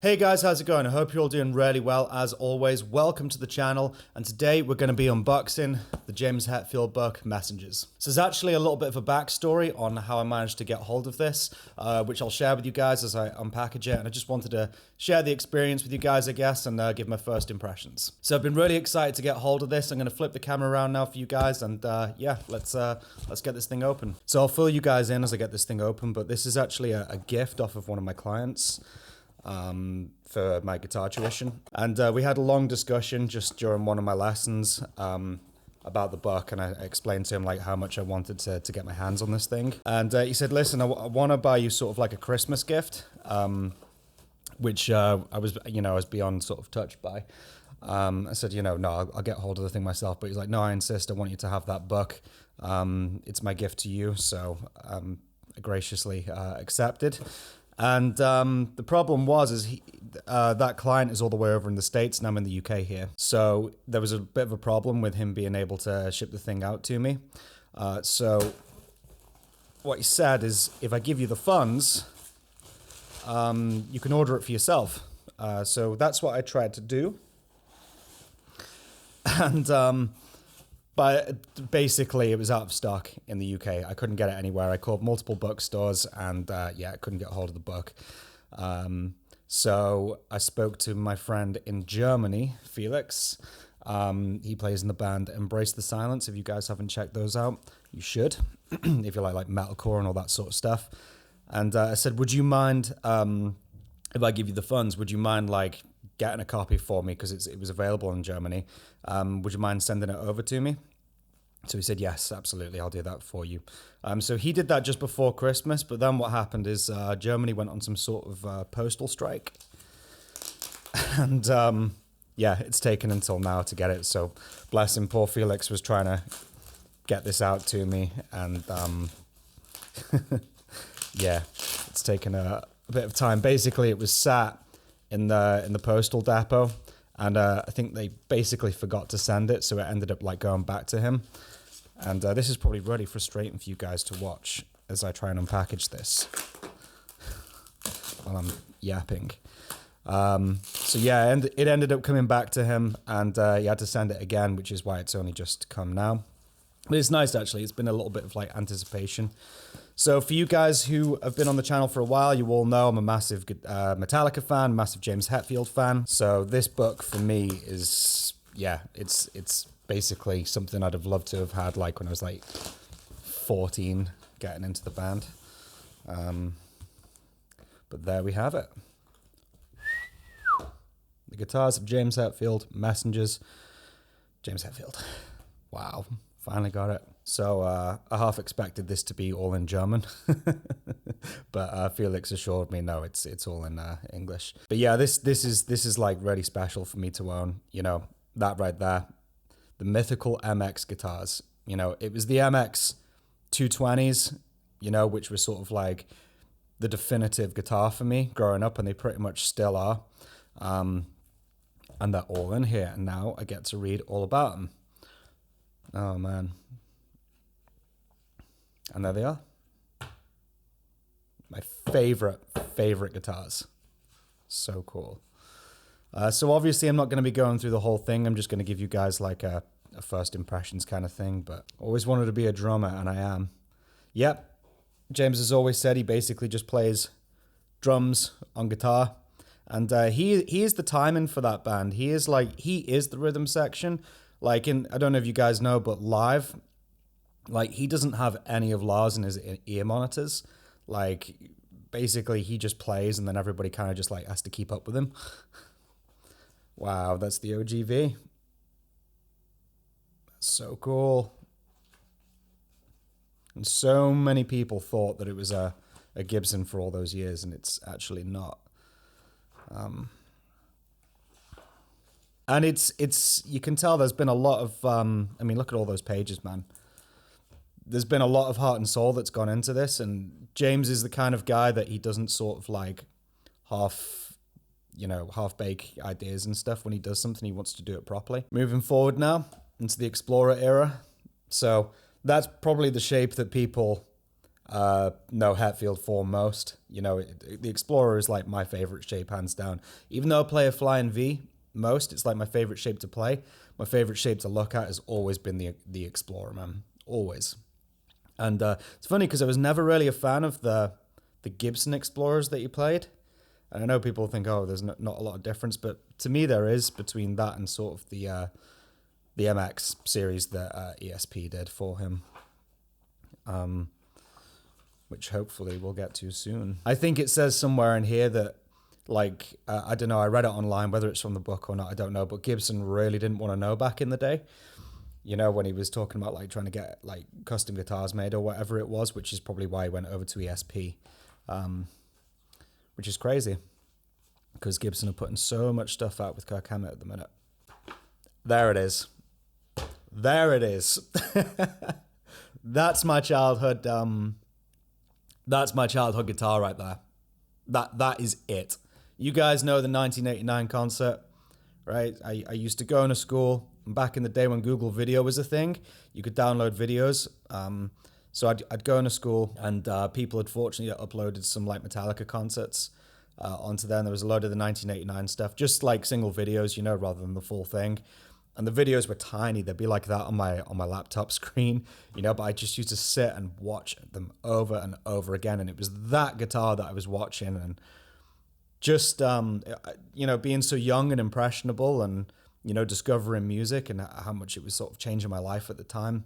Hey guys, how's it going? I hope you're all doing really well as always. Welcome to the channel, and today we're going to be unboxing the James Hetfield book, Messengers. So there's actually a little bit of a backstory on how I managed to get hold of this, which I'll share with you guys as I unpackage it, and I just wanted to share the experience with you guys, I guess, and give my first impressions. So I've been really excited to get hold of this. I'm going to flip the camera around now for you guys, and yeah, let's get this thing open. So I'll fill you guys in as I get this thing open, but this is actually a gift off of one of my clients for my guitar tuition, and we had a long discussion just during one of my lessons about the book, and I explained to him like how much I wanted to get my hands on this thing, and he said, listen, I want to buy you sort of like a Christmas gift, which I was beyond sort of touched by. I said, no, I'll get hold of the thing myself, but he's like, no, I insist, I want you to have that book. It's my gift to you, so I graciously accepted. And the problem was that client is all the way over in the States, and I'm in the UK here. So there was a bit of a problem with him being able to ship the thing out to me. So what he said is, if I give you the funds, you can order it for yourself. So that's what I tried to do. And but basically, it was out of stock in the UK. I couldn't get it anywhere. I called multiple bookstores, and yeah, I couldn't get hold of the book. So I spoke to my friend in Germany, Felix. He plays in the band Embrace the Silence. If you guys haven't checked those out, you should. If you like metalcore and all that sort of stuff. And I said, would you mind, if I give you the funds, would you mind like getting a copy for me, because it was available in Germany? Would you mind sending it over to me? So he said, yes, absolutely, I'll do that for you. So he did that just before Christmas, but then what happened is Germany went on some sort of postal strike. And yeah, it's taken until now to get it. So bless him, poor Felix was trying to get this out to me. And yeah, it's taken a bit of time. Basically, it was sat in the postal depot, and I think they basically forgot to send it, so it ended up like going back to him. And this is probably really frustrating for you guys to watch as I try and unpackage this while I'm yapping. So yeah, it ended up coming back to him, and he had to send it again, which is why it's only just come now. But it's nice, actually. It's been a little bit of like anticipation. So for you guys who have been on the channel for a while, you all know I'm a massive Metallica fan, massive James Hetfield fan. So this book for me is, yeah, it's basically something I'd have loved to have had like when I was like 14 getting into the band. But there we have it. The Guitars of James Hetfield, Messengers, James Hetfield. Wow. Finally got it. So I half expected this to be all in German, but Felix assured me no, it's all in English. But yeah, this is like really special for me to own. You know, that right there, the mythical MX guitars. You know, it was the MX 220s, you know, which was sort of like the definitive guitar for me growing up, and they pretty much still are. And they're all in here, and now I get to read all about them. Oh man. And there they are. My favorite guitars. So cool. So obviously I'm not going to be going through the whole thing. I'm just going to give you guys like a first impressions kind of thing, but always wanted to be a drummer, and I am. Yep. James has always said he basically just plays drums on guitar. And he is the timing for that band. He is the rhythm section. Like I don't know if you guys know, but live, like he doesn't have any of Lars in his ear monitors. Like basically he just plays, and then everybody kind of just like has to keep up with him. Wow, that's the OGV. That's so cool. And so many people thought that it was a Gibson for all those years, and it's actually not. And it's you can tell there's been a lot of I mean, look at all those pages, man. There's been a lot of heart and soul that's gone into this, and James is the kind of guy that he doesn't sort of like half-bake ideas and stuff. When he does something, he wants to do it properly. Moving forward now into the Explorer era. So that's probably the shape that people No, Hetfield foremost. You know, the Explorer is like my favorite shape, hands down. Even though I play a Flying V most, it's like my favorite shape to play. My favorite shape to look at has always been the Explorer, man. Always. And it's funny because I was never really a fan of the Gibson Explorers that you played. And I know people think, oh, there's not a lot of difference, but to me there is between that and sort of the MX series that ESP did for him. Which hopefully we'll get to soon. I think it says somewhere in here that, like, I don't know, I read it online, whether it's from the book or not, I don't know, but Gibson really didn't want to know back in the day. You know, when he was talking about, like, trying to get, like, custom guitars made or whatever it was, which is probably why he went over to ESP, which is crazy, because Gibson are putting so much stuff out with Kirk Hammett at the minute. There it is. There it is. That's my childhood... That's my childhood guitar right there. That is it. You guys know the 1989 concert, right? I used to go into school back in the day when Google Video was a thing. You could download videos. So I'd go into school, and people had fortunately uploaded some like Metallica concerts onto there. And there was a load of the 1989 stuff, just like single videos, you know, rather than the full thing. And the videos were tiny. They'd be like that on my laptop screen, you know, but I just used to sit and watch them over and over again. And it was that guitar that I was watching, and just, you know, being so young and impressionable and, you know, discovering music and how much it was sort of changing my life at the time.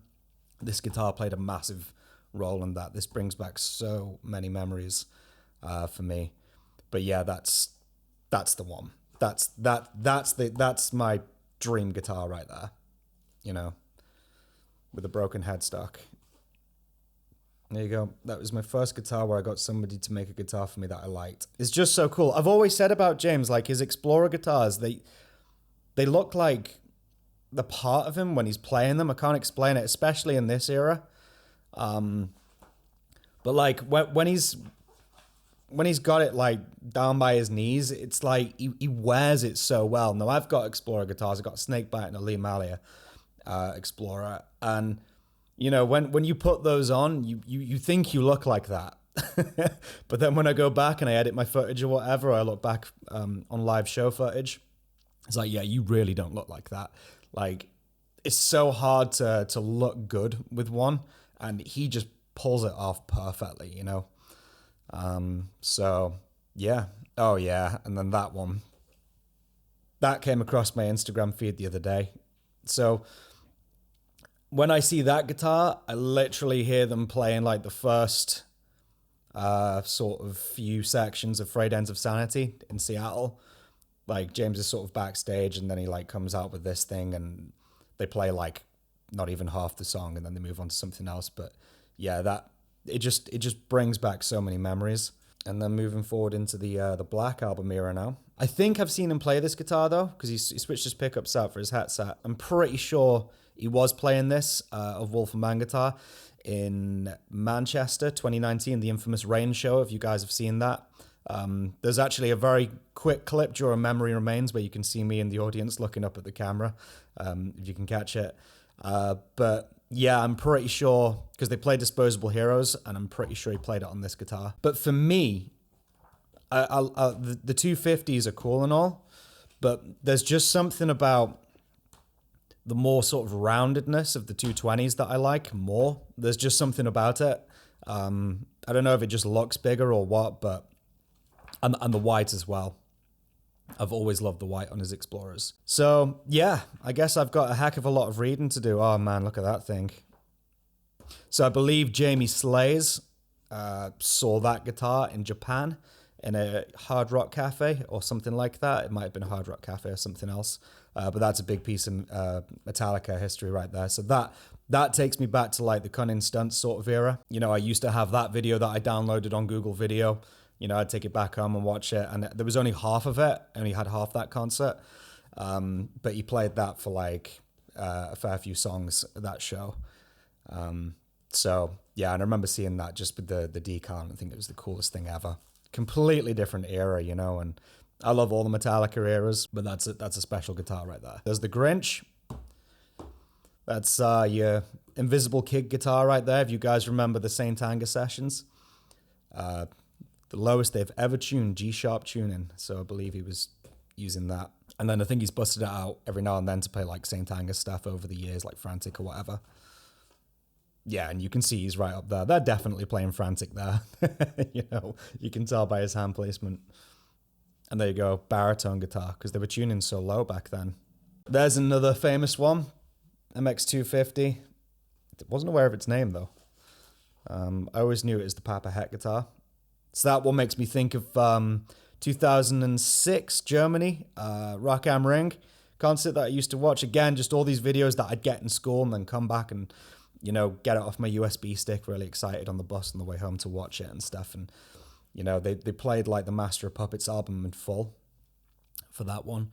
This guitar played a massive role in that. This brings back so many memories for me. But yeah, that's the one. That's my dream guitar right there, you know, with a broken headstock. There you go. That was my first guitar where I got somebody to make a guitar for me that I liked. It's just so cool. I've always said about James, like his Explorer guitars, they look like the part of him when he's playing them. I can't explain it, especially in this era. But like when he's got it like down by his knees, it's like he wears it so well. Now I've got Explorer guitars. I've got a Snakebite and a Lee Malia Explorer, and you know when you put those on, you think you look like that. But then when I go back and I edit my footage or whatever, I look back on live show footage, it's like, yeah, you really don't look like that. Like, it's so hard to look good with one, and he just pulls it off perfectly, you know. So yeah. Oh yeah. And then that one that came across my Instagram feed the other day. So when I see that guitar, I literally hear them playing like the first sort of few sections of Frayed Ends of Sanity in Seattle. Like James is sort of backstage, and then he like comes out with this thing, and they play like not even half the song, and then they move on to something else. But yeah, that it just brings back so many memories. And then moving forward into the Black Album era now. I think I've seen him play this guitar though, because he switched his pickups out for his headset. I'm pretty sure he was playing this of Wolf and Man guitar in Manchester 2019, the infamous Rain show, if you guys have seen that. There's actually a very quick clip during Memory Remains where you can see me in the audience looking up at the camera, if you can catch it. But yeah, I'm pretty sure, because they play Disposable Heroes, and I'm pretty sure he played it on this guitar. But for me, the 250s are cool and all, but there's just something about the more sort of roundedness of the 220s that I like more. There's just something about it. I don't know if it just looks bigger or what, but and the white as well. I've always loved the white on his Explorers. So yeah, I guess I've got a heck of a lot of reading to do. Oh man, look at that thing. So I believe Jamie Slays saw that guitar in Japan in a Hard Rock Cafe or something like that. It might have been a Hard Rock Cafe or something else. But that's a big piece of Metallica history right there. So that takes me back to like the Cunning Stunts sort of era. You know, I used to have that video that I downloaded on Google Video. You know, I'd take it back home and watch it. And there was only half of it. I only had half that concert. But he played that for like a fair few songs at that show. So yeah, and I remember seeing that just with the decal. I think it was the coolest thing ever. Completely different era, you know, and I love all the Metallica eras, but that's a special guitar right there. There's the Grinch. That's your Invisible Kid guitar right there, if you guys remember the Saint Anger sessions. The lowest they've ever tuned, G-sharp tuning. So I believe he was using that. And then I think he's busted it out every now and then to play like Saint Anger stuff over the years, like Frantic or whatever. Yeah, and you can see he's right up there. They're definitely playing Frantic there. You know, you can tell by his hand placement. And there you go, baritone guitar, because they were tuning so low back then. There's another famous one, MX250. I wasn't aware of its name, though. I always knew it as the Papa Het guitar. So that one makes me think of 2006 Germany, Rock am Ring concert that I used to watch. Again, just all these videos that I'd get in school and then come back and, you know, get it off my USB stick, really excited on the bus on the way home to watch it and stuff. And, you know, they played like the Master of Puppets album in full for that one.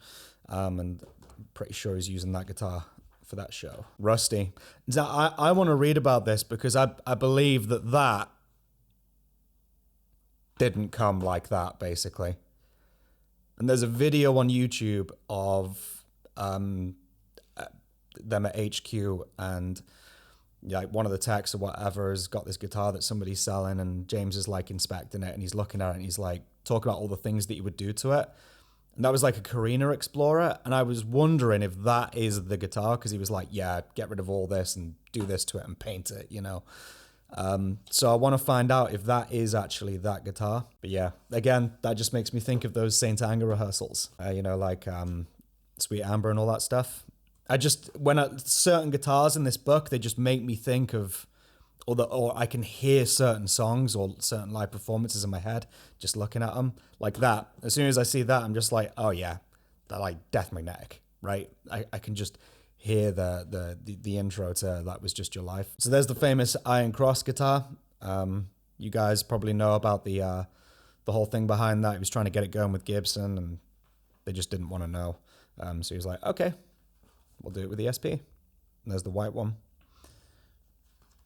And I'm pretty sure he's using that guitar for that show. Rusty. Now, I want to read about this because I believe that didn't come like that, basically. And there's a video on YouTube of them at HQ, and like one of the techs or whatever has got this guitar that somebody's selling, and James is like inspecting it and he's looking at it and he's like talking about all the things that he would do to it. And that was like a Carina Explorer, and I was wondering if that is the guitar, because he was like, yeah, get rid of all this and do this to it and paint it, you know. So I want to find out if that is actually that guitar. But yeah, again, that just makes me think of those Saint Anger rehearsals, you know, like Sweet Amber and all that stuff. Certain guitars in this book, they just make me think of, or I can hear certain songs or certain live performances in my head just looking at them like that. As soon as I see that, I'm just like, oh yeah, they're like Death Magnetic, right? I can just hear the intro to That Was Just Your Life. So there's the famous Iron Cross guitar. You guys probably know about the whole thing behind that. He was trying to get it going with Gibson, and they just didn't want to know. So he was like, okay, we'll do it with the SP. And there's the white one.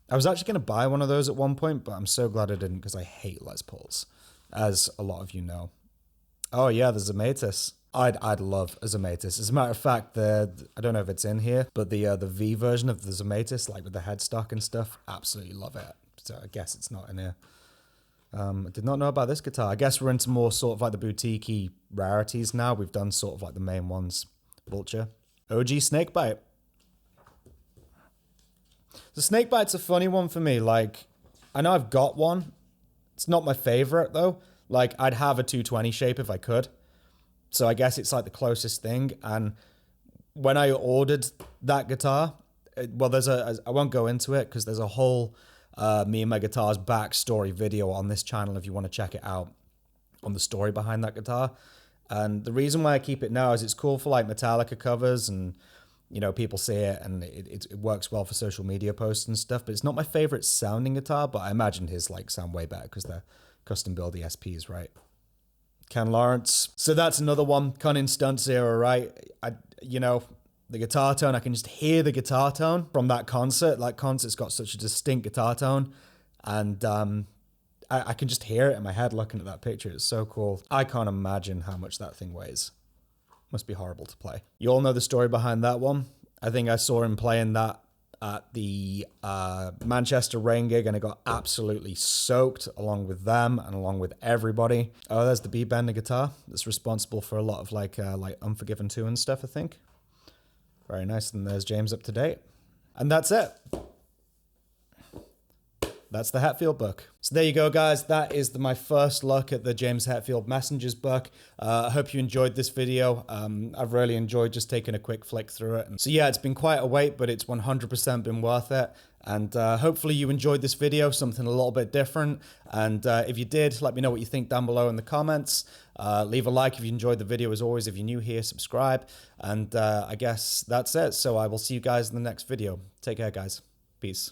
I was actually going to buy one of those at one point, but I'm so glad I didn't, because I hate Les Pauls, as a lot of you know. Oh yeah, the Zamatis. I'd love a Zamatis. As a matter of fact, I don't know if it's in here, but the V version of the Zamatis, like with the headstock and stuff, absolutely love it. So I guess it's not in here. I did not know about this guitar. I guess we're into more sort of like the boutique-y rarities now. We've done sort of like the main ones. Vulture. OG Snakebite. The Snakebite's a funny one for me. Like, I know I've got one. It's not my favorite, though. Like, I'd have a 220 shape if I could. So I guess it's like the closest thing. And when I ordered that guitar, well, I won't go into it because there's a whole Me and My Guitar's backstory video on this channel if you want to check it out, on the story behind that guitar. And the reason why I keep it now is it's cool for like Metallica covers, and you know, people see it and it works well for social media posts and stuff. But it's not my favorite sounding guitar, but I imagine his like sound way better because they're custom build ESPs, right? Ken Lawrence. So that's another one, Cunning Stunts era, right? You know, the guitar tone, I can just hear the guitar tone from that concert. Like, concert's got such a distinct guitar tone, and I can just hear it in my head looking at that picture. It's so cool. I can't imagine how much that thing weighs. Must be horrible to play. You all know the story behind that one. I think I saw him playing that at the Manchester Rain gig, and it got absolutely soaked along with them and along with everybody. Oh, there's the B-Bender guitar that's responsible for a lot of like Unforgiven 2 and stuff, I think. Very nice. And there's James up to date. And that's it. That's the Hetfield book. So there you go, guys. That is my first look at the James Hetfield Messengers book. I hope you enjoyed this video. I've really enjoyed just taking a quick flick through it. And so yeah, it's been quite a wait, but it's 100% been worth it. And hopefully you enjoyed this video, something a little bit different. And if you did, let me know what you think down below in the comments. Leave a like if you enjoyed the video. As always, if you're new here, subscribe. And I guess that's it. So I will see you guys in the next video. Take care, guys. Peace.